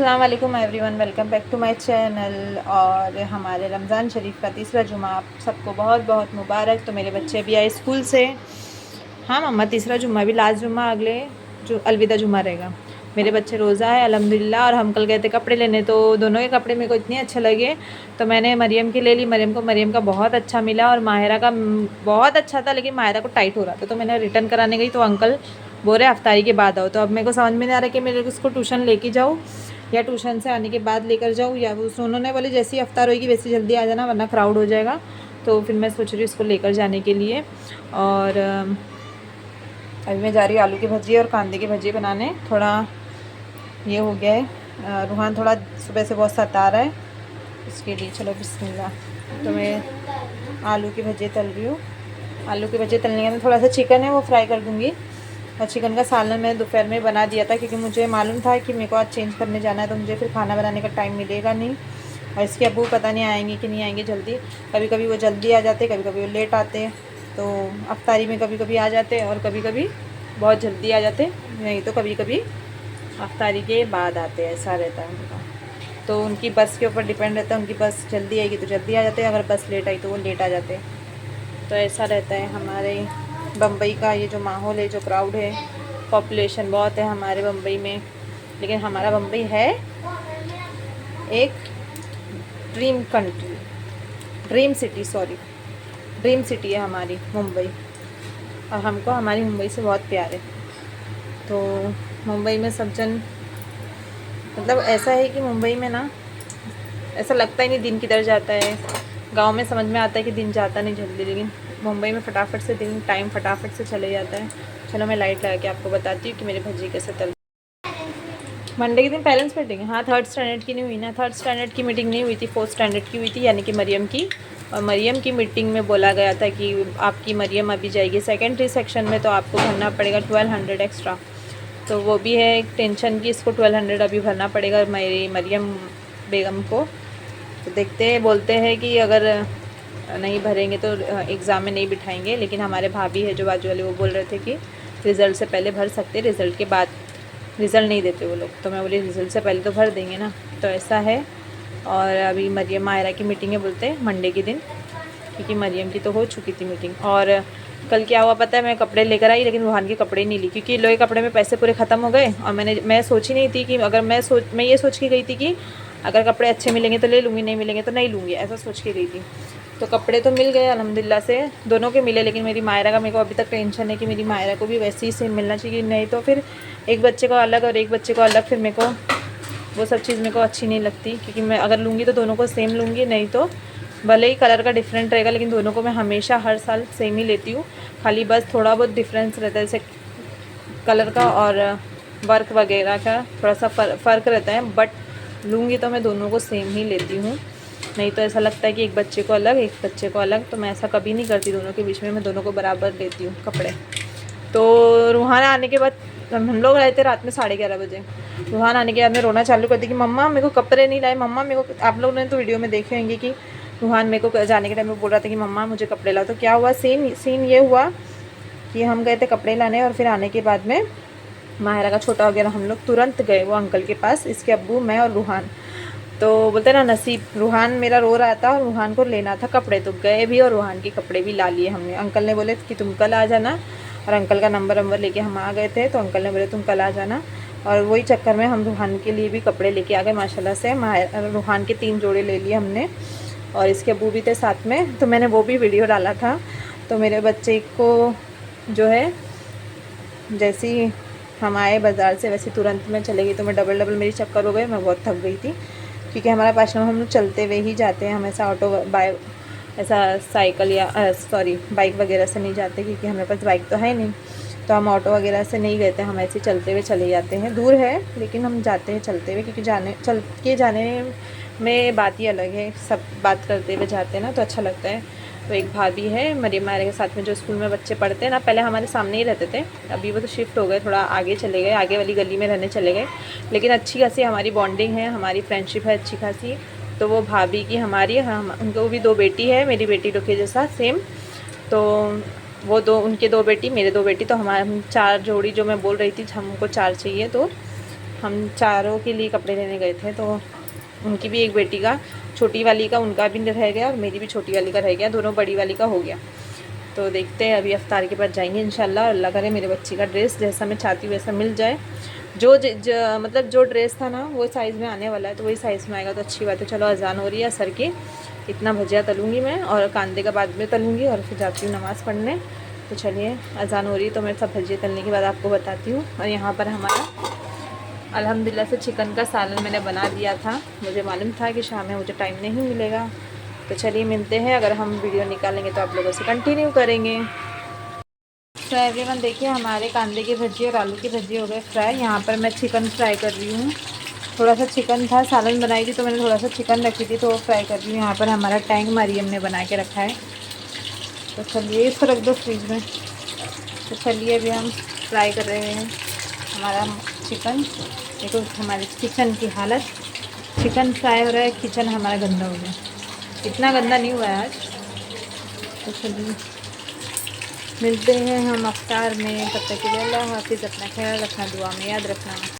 अस्सलाम वालेकुम everyone, welcome back to my channel. और हमारे रमज़ान शरीफ का तीसरा जुमा आप सबको बहुत बहुत मुबारक। तो मेरे बच्चे भी आए स्कूल से। हाँ मम्मा, तीसरा जुमा भी लास्ट जुमा, अगले जो अलविदा जुमा रहेगा। मेरे बच्चे रोज़ा है अल्हम्दुलिल्लाह। और हम कल गए थे कपड़े लेने, तो दोनों के कपड़े मेरे को इतने अच्छे लगे तो मैंने मरियम की ले ली। मरियम का बहुत अच्छा मिला और माहिरा का बहुत अच्छा था, लेकिन माहिरा को टाइट हो रहा था तो मैंने रिटर्न कराने गई तो अंकल बोल रहे अफ्तारी के बाद आओ। तो अब मेरे को समझ में नहीं आ रहा कि मेरे को उसको ट्यूशन लेके जाऊँ या ट्यूशन से आने के बाद लेकर जाऊँ, या उन्होंने बोले जैसी अफ्तार होगी वैसे जल्दी आ जाना वरना क्राउड हो जाएगा। तो फिर मैं सोच रही हूँ इसको लेकर जाने के लिए। और अभी मैं जा रही हूँ आलू की भजी और कांदे की भजी बनाने। थोड़ा ये हो गया है, रूहान थोड़ा सुबह से बहुत सता रहा है, इसके लिए चलो बिस्मिल्लाह। तो मैं आलू की भजी तल रही हूँ। आलू की भजी तलने के बाद थोड़ा सा चिकन है वो फ्राई कर दूँगी। और चिकन का सालन मैंने दोपहर में बना दिया था, क्योंकि मुझे मालूम था कि मेरे को आज चेंज करने जाना है तो मुझे फिर खाना बनाने का टाइम मिलेगा नहीं। और इसके अब्बू पता नहीं आएंगे कि नहीं आएंगे जल्दी। कभी कभी वो जल्दी आ जाते, कभी कभी वो लेट आते। तो अफ्तारी में कभी कभी आ जाते और कभी कभी बहुत जल्दी आ जाते, नहीं तो कभी कभी अफ्तारी के बाद आते, ऐसा रहता है उनका। तो उनकी बस के ऊपर डिपेंड रहता है, उनकी बस जल्दी आएगी तो जल्दी आ जाते हैं, अगर बस लेट आई तो वो लेट आ जाते। तो ऐसा रहता है हमारे बम्बई का ये जो माहौल है, जो क्राउड है। पॉपुलेशन बहुत है हमारे बम्बई में, लेकिन हमारा बम्बई है एक dream country, dream city, sorry dream city है हमारी मुंबई। और हमको हमारी मुंबई से बहुत प्यार है। तो मुंबई में सब जन, मतलब ऐसा है कि मुंबई में ना ऐसा लगता ही नहीं दिन किधर जाता है। गांव में समझ में आता है कि दिन जाता नहीं जल्दी, लेकिन मुंबई में फटाफट से दिन, टाइम फटाफट से चले जाता है। चलो मैं लाइट लगा के आपको बताती हूँ कि मेरी भजी कैसे तल। मंडे के दिन पेरेंट्स मीटिंग, हाँ थर्ड स्टैंडर्ड की नहीं हुई ना, थर्ड स्टैंडर्ड की मीटिंग नहीं हुई थी, फोर्थ स्टैंडर्ड की हुई थी, यानी कि मरियम की। और मरियम की मीटिंग में बोला गया था कि आपकी मरियम अभी जाएगी सेकेंडरी सेक्शन में, तो आपको भरना पड़ेगा 1200 एक्स्ट्रा। तो वो भी है एक टेंशन कि इसको 1200 अभी भरना पड़ेगा मेरी मरियम बेगम को। तो देखते हैं, बोलते हैं कि अगर नहीं भरेंगे तो एग्ज़ाम में नहीं बिठाएंगे। लेकिन हमारे भाभी है जो बाजू वाले, वो बोल रहे थे कि रिज़ल्ट से पहले भर सकते, रिज़ल्ट के बाद रिज़ल्ट नहीं देते वो लोग। तो मैं बोली रिज़ल्ट से पहले तो भर देंगे ना। तो ऐसा है। और अभी मरियम मायरा की मीटिंग है बोलते हैं मंडे के दिन, क्योंकि मरियम की तो हो चुकी थी मीटिंग। और कल क्या हुआ पता है, मैं कपड़े लेकर आई लेकिन रूहान के कपड़े नहीं ली, क्योंकि लोहे कपड़े में पैसे पूरे ख़त्म हो गए। और मैं सोची नहीं थी कि अगर मैं ये सोच के गई थी कि अगर कपड़े अच्छे मिलेंगे तो ले लूँगी, नहीं मिलेंगे तो नहीं लूँगी, ऐसा सोच के गई थी। तो कपड़े तो मिल गए अल्हम्दुलिल्लाह से, दोनों के मिले। लेकिन मेरी मायरा का मेरे को अभी तक टेंशन है कि मेरी मायरा को भी वैसे ही सेम मिलना चाहिए, नहीं तो फिर एक बच्चे को अलग और एक बच्चे को अलग, फिर मेरे को वो सब चीज़ मेरे को अच्छी नहीं लगती। क्योंकि मैं अगर लूँगी तो दोनों को सेम लूँगी, नहीं तो भले ही कलर का डिफरेंट रहेगा लेकिन दोनों को मैं हमेशा हर साल सेम ही लेती हूँ। खाली बस थोड़ा बहुत डिफरेंस रहता है, जैसे कलर का और वर्क वगैरह का थोड़ा सा फ़र्क रहता है, बट लूँगी तो मैं दोनों को सेम ही लेती हूँ। नहीं तो ऐसा लगता है कि एक बच्चे को अलग एक बच्चे को अलग, तो मैं ऐसा कभी नहीं करती, दोनों के बीच में मैं दोनों को बराबर लेती हूँ कपड़े। तो रूहान आने के बाद, हम लोग आए थे रात में 11:30 बजे। रूहान आने के बाद में रोना चालू कर दी कि मम्मा मेरे को कपड़े नहीं लाए, मम्मा मेरे को। आप लोगों ने तो वीडियो में देखे होंगे कि रूहान मेरे को जाने के टाइम में बोल रहा था कि मम्मा मुझे कपड़े लाओ। तो क्या हुआ, सीन ये हुआ कि हम गए थे कपड़े लाने, और फिर आने के बाद में माहिरा का छोटा हो गया, हम लोग तुरंत गए वो अंकल के पास, इसके अब्बू, मैं और रूहान। तो बोलते ना नसीब, रूहान मेरा रो रहा था और रूहान को लेना था कपड़े, तो गए भी और रूहान के कपड़े भी ला लिए हमने। अंकल ने बोले कि तुम कल आ जाना, और अंकल का नंबर लेके हम आ गए थे, तो अंकल ने बोले तुम कल आ जाना। और वही चक्कर में हम रूहान के लिए भी कपड़े लेके आ गए माशाल्लाह से। रूहान के 3 जोड़े ले लिए हमने, और इसके अब्बू भी थे साथ में, तो मैंने वो भी वीडियो डाला था। तो मेरे बच्चे को जो है, जैसे हम आए बाज़ार से वैसे तुरंत में चले गई, तो मैं डबल मेरी चक्कर हो गए, मैं बहुत थक गई थी। क्योंकि हमारा पास हम लोग चलते हुए ही जाते हैं, हम ऐसा ऑटो ऐसा साइकिल या बाइक वगैरह से नहीं जाते, क्योंकि हमारे पास बाइक तो है नहीं। तो हम ऑटो वगैरह से नहीं गए थे, हम ऐसे चलते हुए चले जाते हैं। दूर है लेकिन हम जाते हैं चलते हुए, क्योंकि चल के जाने में बात ही अलग है, सब बात करते हुए जाते हैं ना, तो अच्छा लगता है। तो एक भाभी है मरियम मायरा के साथ में, जो स्कूल में बच्चे पढ़ते हैं ना, पहले हमारे सामने ही रहते थे, अभी वो तो शिफ्ट हो गए, थोड़ा आगे चले गए, आगे वाली गली में रहने चले गए। लेकिन अच्छी खासी हमारी बॉन्डिंग है, हमारी फ्रेंडशिप है अच्छी खासी। तो वो भाभी की हमारी, हम उनको भी 2 बेटी है, मेरी बेटी लोग के जैसा सेम। तो वो उनके 2 बेटी, मेरे 2 बेटी, तो हमारे 4 जोड़ी जो मैं बोल रही थी, हमको 4 चाहिए। तो हम चारों के लिए कपड़े लेने गए थे, तो उनकी भी एक बेटी का, छोटी वाली का उनका भी रह गया और मेरी भी छोटी वाली का रह गया, दोनों बड़ी वाली का हो गया। तो देखते हैं अभी अफ्तार के बाद जाएंगे इंशाल्लाह। अल्लाह करे मेरे बच्ची का ड्रेस जैसा मैं चाहती हूँ वैसा मिल जाए। मतलब जो ड्रेस था ना वो साइज़ में आने वाला है, तो वही साइज़ में आएगा तो अच्छी बात है। चलो अजान हो रही है असर की, इतना भजिया तलूँगी मैं और कांदे का बाद में तलूँगी और फिर जाती हूँ नमाज़ पढ़ने। तो चलिए अजान हो रही है तो मैं सब भजिया तलने के बाद आपको बताती हूँ। और यहाँ पर हमारा अल्हम्दुलिल्लाह से चिकन का सालन मैंने बना दिया था, मुझे मालूम था कि शाम में मुझे टाइम नहीं मिलेगा। तो चलिए मिलते हैं, अगर हम वीडियो निकालेंगे तो आप लोगों से कंटिन्यू करेंगे। तो एवरीवन देखिए हमारे कांदे की भजी और आलू की भजी हो गए फ्राई। यहाँ पर मैं चिकन फ्राई कर रही हूँ, थोड़ा सा चिकन था, सालन बनाई थी तो मैंने थोड़ा सा चिकन रखी थी तो वो फ्राई कर रही हूँ। यहाँ पर हमारा टैंग मरियम ने बना के रखा है, तो चलिए इसको रख दो फ्रिज में। तो चलिए अभी हम फ्राई कर रहे हैं हमारा चिकन। देखो हमारे किचन की हालत, चिकन फ्राई हो रहा है, किचन हमारा गंदा हो गया, इतना गंदा नहीं हुआ है आज। तो चलिए मिलते हैं हम अफ्तार में, तब तक के लिए अल्लाह हाफिज़, अपना ख्याल रखना, दुआ में याद रखना।